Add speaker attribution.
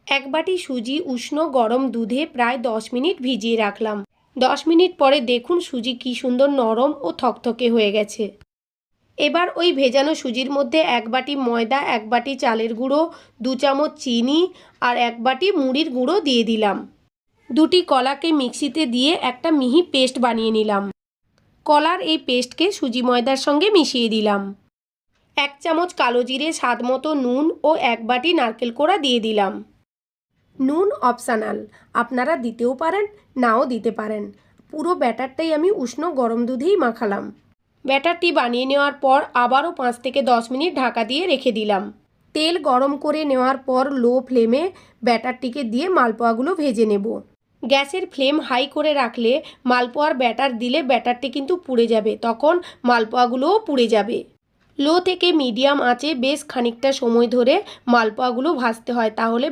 Speaker 1: এক বাটি সুজি উষ্ণ গরম দুধে প্রায় 10 মিনিট ভিজিয়ে রাখলাম। 10 মিনিট পরে দেখুন সুজি কি সুন্দর নরম ও থকথকে হয়ে গেছে। এবার ওই ভেজানো সুজির মধ্যে 1 বাটি ময়দা, 1 বাটি চালের গুঁড়ো, 2 চামচ চিনি আর 1 বাটি মুড়ির গুঁড়ো দিয়ে দিলাম। দুটি কলাকে মিক্সিতে দিয়ে একটা মিহি পেস্ট বানিয়ে নিলাম। কলার এই পেস্টকে সুজি ময়দার সঙ্গে মিশিয়ে দিলাম। 1 চামচ কালো জিরে, স্বাদ মতো নুন ও 1 বাটি নারকেল কোড়া দিয়ে দিলাম। নুন অপশনাল, আপনারা দিতেও পারেন নাও দিতে পারেন। পুরো ব্যাটারটাই আমি উষ্ণ গরম দুধেই মাখালাম। ব্যাটারটি বানিয়ে নেওয়ার পর আবারও 5 থেকে 10 মিনিট ঢাকা দিয়ে রেখে দিলাম। তেল গরম করে নেওয়ার পর লো ফ্লেমে ব্যাটারটিকে দিয়ে মালপোয়াগুলো ভেজে নেব। গ্যাসের ফ্লেম হাই করে রাখলে মালপোয়ার ব্যাটার দিলে ব্যাটারটি কিন্তু পুড়ে যাবে, তখন মালপোয়াগুলোও পুড়ে যাবে। লো থেকে মিডিয়াম আঁচে বেশ খানিকটা সময় ধরে মালপোয়াগুলো ভাজতে হয়, তাহলে